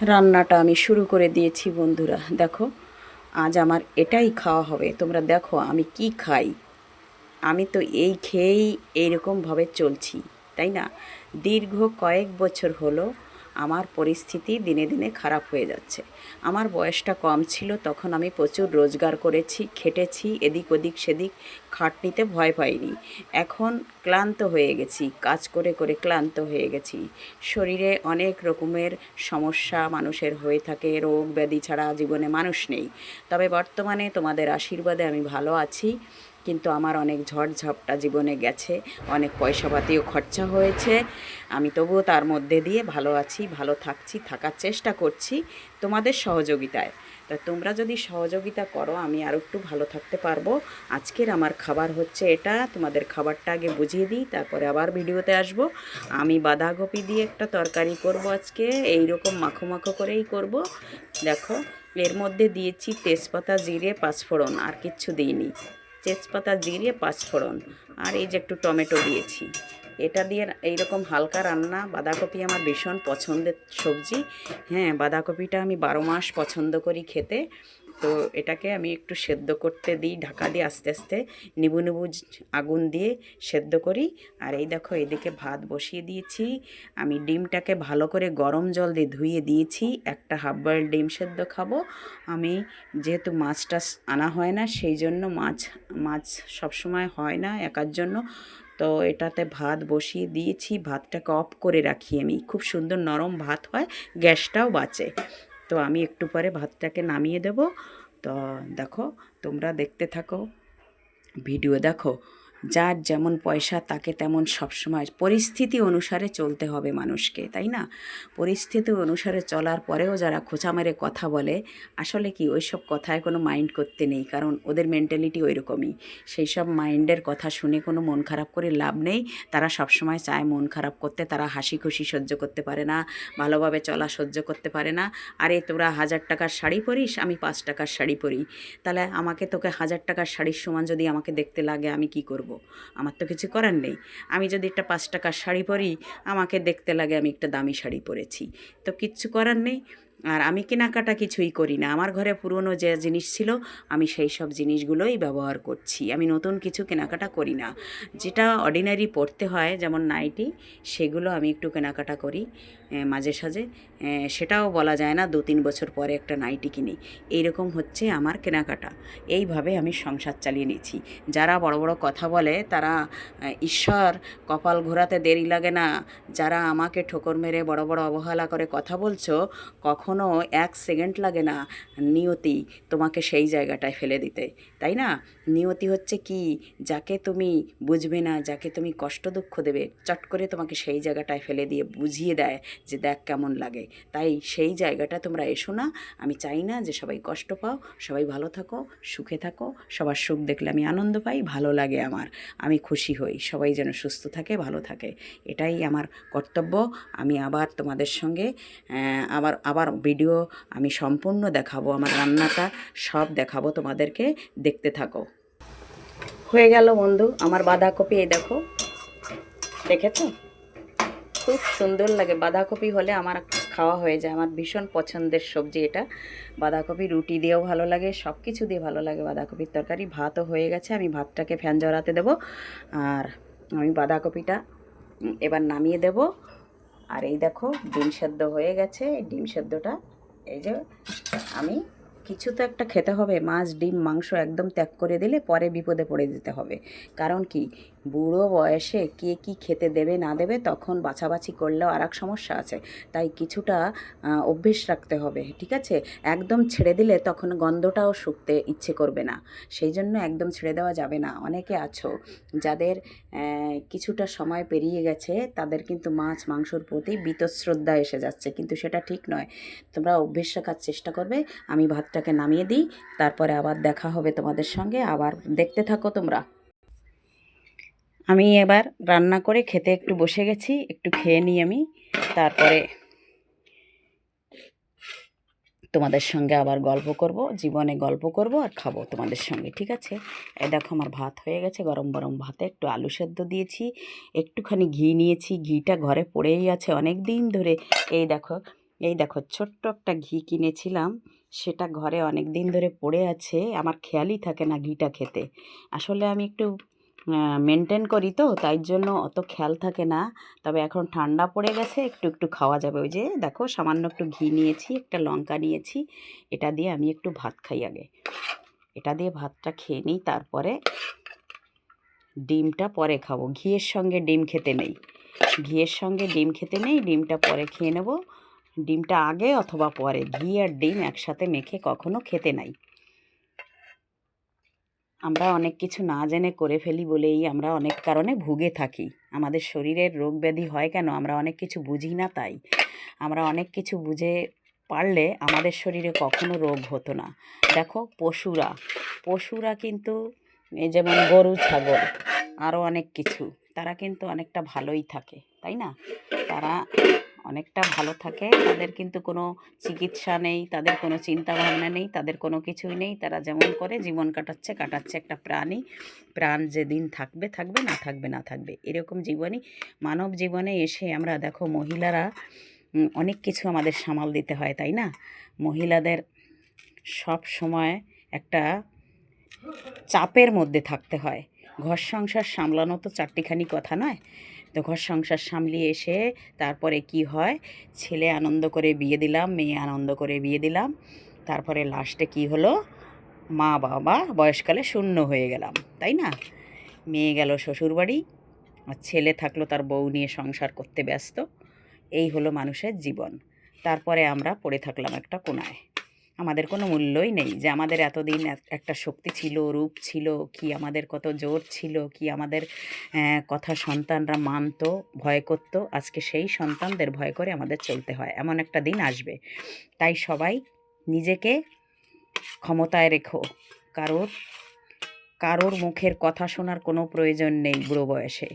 রান্নাটা আমি শুরু করে দিয়েছি বন্ধুরা। দেখো, আজ আমার এটাই খাওয়া হবে। তোমরা দেখো আমি কি খাই। আমি তো এই খেয়েই এইরকমভাবে চলছি, তাই না? দীর্ঘ কয়েক বছর হলো আমার পরিস্থিতি দিনে দিনে খারাপ হয়ে যাচ্ছে। আমার বয়সটা কম ছিল, তখন আমি প্রচুর রোজগার করেছি, খেটেছি, এদিক ওদিক সেদিক, খাটনিতে ভয় পাইনি। এখন ক্লান্ত হয়ে গেছি, কাজ করে করে ক্লান্ত হয়ে গেছি। শরীরে অনেক রকমের সমস্যা মানুষের হয়ে থাকে, রোগ ব্যাধি ছাড়া জীবনে মানুষ নেই। তবে বর্তমানে তোমাদের আশীর্বাদে আমি ভালো আছি, কিন্তু আমার অনেক ঝড়ঝাপটা জীবনে গেছে, অনেক পয়সাপাতিও খরচা হয়েছে। আমি তবুও তার মধ্যে দিয়ে ভালো আছি, ভালো থাকছি, থাকার চেষ্টা করছি তোমাদের সহযোগিতায়। তা তোমরা যদি সহযোগিতা করো আমি আরও একটু ভালো থাকতে পারবো। আজকের আমার খাবার হচ্ছে এটা। তোমাদের খাবারটা আগে বুঝিয়ে দিই, তারপরে আবার ভিডিওতে আসব। আমি বাঁধাকপি দিয়ে একটা তরকারি করব আজকে, এই রকম মাখো মাখো করেই করব। দেখো, এর মধ্যে দিয়েছি তেজপাতা, জিরে, পাঁচফোড়ন, আর কিচ্ছু দিইনি। তেজপাতা, জিরে, পাঁচফোড়ন, আর এই যে একটু টমেটো দিয়েছি। এটা দিয়ে এইরকম হালকা রান্না। বাঁধাকপি আমার ভীষণ পছন্দের সবজি। হ্যাঁ, বাঁধাকপিটা আমি 12 মাস পছন্দ করি খেতে। তো এটাকে আমি একটু সেদ্ধ করতে দিই, ঢাকা দিয়ে আস্তে আস্তে নিবু নিবু আগুন দিয়ে সেদ্ধ করি। আর এই দেখো, এদিকে ভাত বসিয়ে দিয়েছি। আমি ডিমটাকে ভালো করে গরম জল দিয়ে ধুয়ে দিয়েছি। একটা হাফ বয়েল ডিম সেদ্ধ খাবো আমি। যেহেতু মাছটা আনা হয় না, সেই জন্য মাছ সবসময় হয় না একার জন্য। তো এটাতে ভাত বসিয়ে দিয়েছি, ভাতটাকে অফ করে রাখি আমি। খুব সুন্দর নরম ভাত হয়, গ্যাসটাও বাঁচে। তো আমি একটু পরে ভাতটাকে নামিয়ে দেব। তো দেখো, তোমরা দেখতে থাকো, ভিডিও দেখো। যার যেমন পয়সা তাকে তেমন সবসময় পরিস্থিতি অনুসারে চলতে হবে মানুষকে, তাই না? পরিস্থিতি অনুসারে চলার পরেও যারা খোঁচা মেরে কথা বলে, আসলে কি ওই সব কথায় কোনো মাইন্ড করতে নেই, কারণ ওদের মেন্টালিটি ওই রকমই। সেই সব মাইন্ডের কথা শুনে কোনো মন খারাপ করে লাভ নেই। তারা সবসময় চায় মন খারাপ করতে, তারা হাসি খুশি সহ্য করতে পারে না, ভালোভাবে চলা সহ্য করতে পারে না। আরে তোরা 1000 টাকার শাড়ি পরিস, আমি 5 টাকার শাড়ি পরি, তাহলে আমাকে তোকে 1000 টাকার শাড়ির সমান যদি আমাকে দেখতে লাগে, আমি কি করব? আমার তো কিছু করার নেই। আমি যদি একটা 5 টাকার শাড়ি পরি, আমাকে দেখতে লাগে আমি একটা দামি শাড়ি পরেছি, তো কিচ্ছু করার নেই। আর আমি কেনাকাটা কিছুই করি না। আমার ঘরে পুরনো যে জিনিস ছিল, আমি সেই সব জিনিসগুলোই ব্যবহার করছি। আমি নতুন কিছু কেনাকাটা করি না। যেটা অর্ডিনারি পরতে হয়, যেমন নাইটি, সেগুলো আমি একটু কেনাকাটা করি মাঝে সাঝে। সেটাও বলা যায় না 2-3 বছর পরে একটা নাইটি কিনি। এইরকম হচ্ছে আমার কেনাকাটা। এইভাবে আমি সংসার চালিয়ে নিয়েছি। যারা বড় বড় কথা বলে তারা ঈশ্বর, কপাল ঘোরাতে দেরি লাগে না। যারা আমাকে ঠোকর মেরে বড় বড় অবহেলা করে কথা বলছো, কখনো 1 সেকেন্ড লাগে না নিয়তি তোমাকে সেই জায়গাটায় ফেলে দিতে, তাই না? নিয়তি হচ্ছে কি, যাকে তুমি বুঝবে না, যাকে তুমি কষ্ট দুঃখ দেবে, চট করে তোমাকে সেই জায়গাটায় ফেলে দিয়ে বুঝিয়ে দেয় যে দেখ কেমন লাগে। তাই সেই জায়গাটা তোমরা এসো না। আমি চাই না যে সবাই কষ্ট পাও, সবাই ভালো থাকো, সুখে থাকো। সবার সুখ দেখলে আমি আনন্দ পাই, ভালো লাগে আমার। আমি খুশি হই সবাই যেন সুস্থ থাকে, ভালো থাকে। এটাই আমার কর্তব্য। আমি আবার তোমাদের সঙ্গে আবার আবার ভিডিও আমি সম্পূর্ণ দেখাবো, আমার রান্নাটা সব দেখাবো তোমাদেরকে, দেখতে থাকো। হয়ে গেল বন্ধু আমার বাঁধাকপি, এই দেখো, দেখেছো? খুব সুন্দর লাগে। বাঁধাকপি হলে আমার খাওয়া হয়ে যায়। আমার ভীষণ পছন্দের সবজি এটা। বাঁধাকপি রুটি দিয়েও ভালো লাগে, সব কিছু দিয়ে ভালো লাগে বাঁধাকপির তরকারি। ভাতও হয়ে গেছে, আমি ভাতটাকে ফ্যান ঝরাতে দেবো। আর আমি বাঁধাকপিটা এবার নামিয়ে দেব। আর এই দেখো, ডিম সেদ্ধ হয়ে গেছে। এই ডিম সেদ্ধটা, এই যে, আমি কিছু তো একটা খেতে হবে। মাছ, ডিম, মাংস একদম ত্যাগ করে দিলে পরে বিপদে পড়ে যেতে হবে। কারণ কি, বুড়ো বয়সে কে কী খেতে দেবে না দেবে তখন বাছাবাছি করলেও আর এক সমস্যা আছে। তাই কিছুটা অভ্যেস রাখতে হবে, ঠিক আছে? একদম ছেড়ে দিলে তখন গন্ধটাও শুকতে ইচ্ছে করবে না। সেই জন্য একদম ছেড়ে দেওয়া যাবে না। অনেকে আছো যাদের কিছুটা সময় পেরিয়ে গেছে, তাদের কিন্তু মাছ মাংসর প্রতি বীতশ্রদ্ধা এসে যাচ্ছে, কিন্তু সেটা ঠিক নয়। তোমরা অভ্যেস রাখার চেষ্টা করবে। আমি ভাতটাকে নামিয়ে দিই, তারপরে আবার দেখা হবে তোমাদের সঙ্গে। আবার দেখতে থাকো তোমরা। আমি এবার রান্না করে খেতে একটু বসে গেছি, একটু খেয়ে নিই আমি, তারপরে তোমাদের সঙ্গে আবার গল্প করব, জীবনে গল্প করব আর খাবো তোমাদের সঙ্গে, ঠিক আছে? এই দেখো, আমার ভাত হয়ে গেছে। গরম গরম ভাতে একটু আলু সেদ্ধ দিয়েছি, একটুখানি ঘি নিয়েছি। ঘিটা ঘরে পড়েই আছে অনেক দিন ধরে। এই দেখো, এই দেখো ছোট্ট একটা ঘি কিনেছিলাম, সেটা ঘরে অনেক দিন ধরে পড়ে আছে, আমার খেয়ালই থাকে না ঘিটা খেতে। আসলে আমি একটু মেনটেন করি তো, তাই জন্য অত খেয়াল থাকে না। তবে এখন ঠান্ডা পড়ে গেছে, একটু একটু খাওয়া যাবে। ওই যে দেখো সামান্য একটু ঘি নিয়েছি, একটা লঙ্কা নিয়েছি, এটা দিয়ে আমি একটু ভাত খাই আগে। এটা দিয়ে ভাতটা খেয়ে নিই, তারপরে ডিমটা পরে খাবো। ঘিয়ের সঙ্গে ডিম খেতে নেই, ঘিয়ের সঙ্গে ডিম খেতে নেই, ডিমটা পরে খেয়ে নেব। ডিমটা আগে অথবা পরে, ঘি আর ডিম একসাথে মেখে কখনো খেতে নাই। আমরা অনেক কিছু না জেনে করে ফেলি বলেই আমরা অনেক কারণে ভুগে থাকি। আমাদের শরীরের রোগ ব্যাধি হয় কেন? আমরা অনেক কিছু বুঝি না তাই। আমরা অনেক কিছু বুঝে পারলে আমাদের শরীরে কখনো রোগ হতো না। দেখো পশুরা কিন্তু এই যেমন গরু ছাগল আরও অনেক কিছু, তারা কিন্তু অনেকটা ভালোই থাকে, তাই না? তারা অনেকটা ভালো থাকে, তাদের কিন্তু কোনো চিকিৎসা নেই, তাদের কোনো চিন্তা ভাবনা নেই, তাদের কোনো কিছুই নেই। তারা যেমন করে জীবন কাটাচ্ছে একটা প্রাণ যেদিন থাকবে থাকবে, না থাকবে না থাকবে, এরকম জীবনই মানব জীবনে এসে আমরা দেখো মহিলারা অনেক কিছু আমাদের সামাল দিতে হয়, তাই না? মহিলাদের সব সময় একটা চাপের মধ্যে থাকতে হয়। ঘর সংসার সামলানো তো চারটিখানি কথা নয়। তো ঘর সংসার সামলিয়ে এসে তারপরে কি হয়, ছেলে আনন্দ করে বিয়ে দিলাম, মেয়ে আনন্দ করে বিয়ে দিলাম, তারপরে লাস্টে কি হলো, মা বাবা বয়সকালে শূন্য হয়ে গেলাম, তাই না? মেয়ে গেল শ্বশুরবাড়ি, আর ছেলে থাকলো তার বউ নিয়ে সংসার করতে ব্যস্ত। এই হলো মানুষের জীবন। তারপরে আমরা পড়ে থাকলাম একটা কোণায়। আমাদের কোনো মূল্যই নেই যে আমাদের এতদিন একটা শক্তি ছিল, রূপ ছিল, কি আমাদের কত জোর ছিল, কি আমাদের কথা সন্তানরা মানতো, ভয় করতো। আজকে সেই সন্তানদের ভয় করে আমাদের চলতে হয়, এমন একটা দিন আসবে। তাই সবাই নিজেকে ক্ষমতায় রেখো। কারোর কারোর মুখের কথা শোনার কোনো প্রয়োজন নেই বুড়ো বয়সে।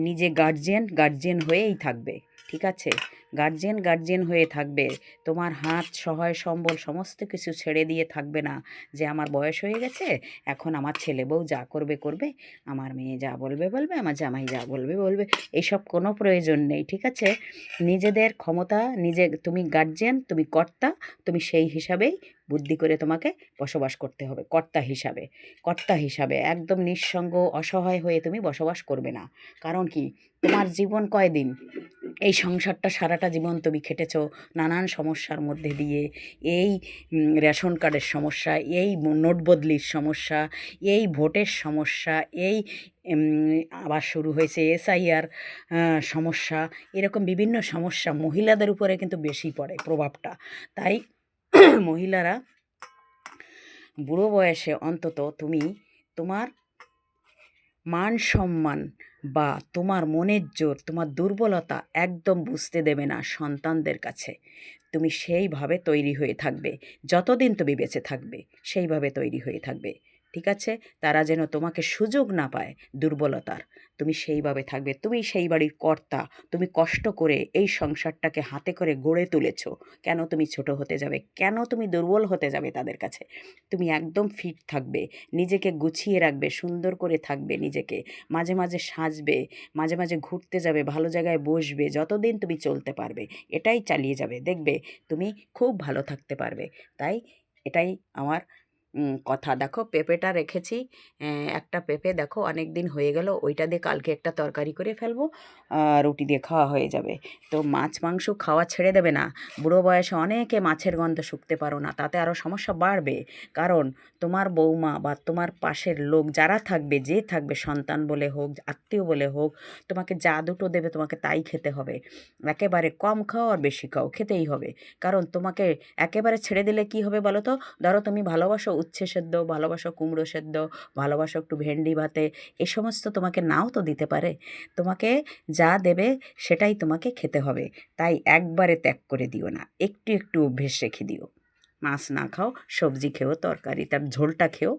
নিজে গার্জিয়ান হয়েই থাকবে, ঠিক আছে? গার্জিয়ান হয়ে থাকবে। তোমার হাত সহায় সম্বল সমস্ত কিছু ছেড়ে দিয়ে থাকবে না যে আমার বয়স হয়ে গেছে, এখন আমার ছেলে বউ যা করবে করবে, আমার মেয়ে যা বলবে বলবে, আমার জামাই যা বলবে বলবে। এইসব কোনো প্রয়োজন নেই, ঠিক আছে? নিজেদের ক্ষমতা নিজে, তুমি গার্জিয়ান, তুমি কর্তা, তুমি সেই হিসাবেই বুদ্ধি করে তোমাকে বসবাস করতে হবে। কর্তা হিসাবে একদম নিঃসঙ্গ অসহায় হয়ে তুমি বসবাস করবে না। কারণ কি, তোমার জীবন কয়দিন? এই সংসারটা সারাটা জীবন তুমি খেটেছো নানান সমস্যার মধ্যে দিয়ে। এই রেশন কার্ডের সমস্যা, এই নোট বদলির সমস্যা, এই ভোটের সমস্যা, এই আবার শুরু হয়েছে এসআইআর সমস্যা, এরকম বিভিন্ন সমস্যা মহিলাদের উপরে কিন্তু বেশি পড়ে প্রভাবটা। তাই মহিলারা বুড়ো বয়সে অন্তত তুমি তোমার মান সম্মান বা তোমার মনের জোর, তোমার দুর্বলতা একদম বুঝতে দেবে না সন্তানদের কাছে। তুমি সেইভাবে তৈরি হয়ে থাকবে, যতদিন তুমি বেঁচে থাকবে সেইভাবে তৈরি হয়ে থাকবে, ঠিক আছে? তারা যেন তোমাকে সুযোগ না পায় দুর্বলতার। তুমি সেইভাবে থাকবে, তুমি সেই বাড়ির কর্তা। তুমি কষ্ট করে এই সংসারটাকে হাতে করে গড়ে তুলেছো। কেন তুমি ছোট হতে যাবে? কেন তুমি দুর্বল হতে যাবে তাদের কাছে? তুমি একদম ফিট থাকবে, নিজেকে গুছিয়ে রাখবে, সুন্দর করে থাকবে নিজেকে, মাঝে মাঝে সাজবে, মাঝে মাঝে ঘুরতে যাবে, ভালো জায়গায় বসবে, যতদিন তুমি চলতে পারবে এটাই চালিয়ে যাবে, দেখবে তুমি খুব ভালো থাকতে পারবে। তাই এটাই আমার কথা। দেখো পেঁপেটা রেখেছি, একটা পেঁপে দেখো অনেক দিন হয়ে গেল, ওইটা দিয়ে কালকে একটা তরকারি করে ফেলবো, রুটি দিয়ে খাওয়া হয়ে যাবে। তো মাছ মাংস খাওয়া ছেড়ে দেবে না। বুড়ো বয়সে অনেকে মাছের গন্ধ শুকতে পারো না, তাতে আরও সমস্যা বাড়বে। কারণ তোমার বৌমা বা তোমার পাশের লোক যারা থাকবে, যে থাকবে, সন্তান বলে হোক, আত্মীয় বলে হোক, তোমাকে যা দুটো দেবে তোমাকে তাই খেতে হবে। একেবারে কম খাও আর বেশি খাও, খেতেই হবে। কারণ তোমাকে একেবারে ছেড়ে দিলে কি হবে বলো তো? ধরো তুমি ভালোবাসো উচ্ছে সেদ্ধ, ভালোবাসো কুমড়ো সেদ্ধ, ভালোবাসো একটু ভেন্ডি ভাতে, এ সমস্ত তোমাকে নাও তো দিতে পারে। তোমাকে যা দেবে সেটাই তোমাকে খেতে হবে। তাই একবারে ত্যাগ করে দিও না, একটু একটু অভ্যেস রেখে দিও। মাছ না খাও, সবজি খেও, তরকারি তার ঝোলটা খেও,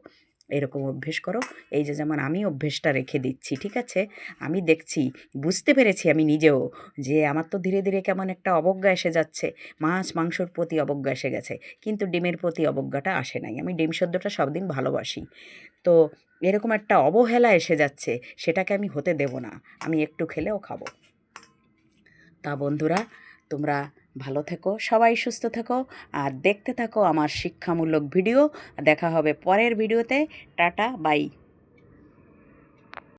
এরকম অভ্যেস করো। এই যে যেমন আমি অভ্যেসটা রেখে দিচ্ছি, ঠিক আছে? আমি দেখছি, বুঝতে পেরেছি আমি নিজেও যে আমার তো ধীরে ধীরে কেমন একটা অবজ্ঞা এসে যাচ্ছে। মাছ মাংসর প্রতি অবজ্ঞা এসে গেছে, কিন্তু ডিমের প্রতি অবজ্ঞাটা আসে নাই। আমি ডিম সেদ্ধটা সব দিন ভালোবাসি। তো এরকম একটা অবহেলা এসে যাচ্ছে, সেটাকে আমি হতে দেব না। আমি একটু খেলেও খাবো। তা বন্ধুরা, তোমরা ভালো থেকো, সবাই সুস্থ থেকো, আর দেখতে থাকো আমার শিক্ষামূলক ভিডিও। দেখা হবে পরের ভিডিওতে। Tata, by.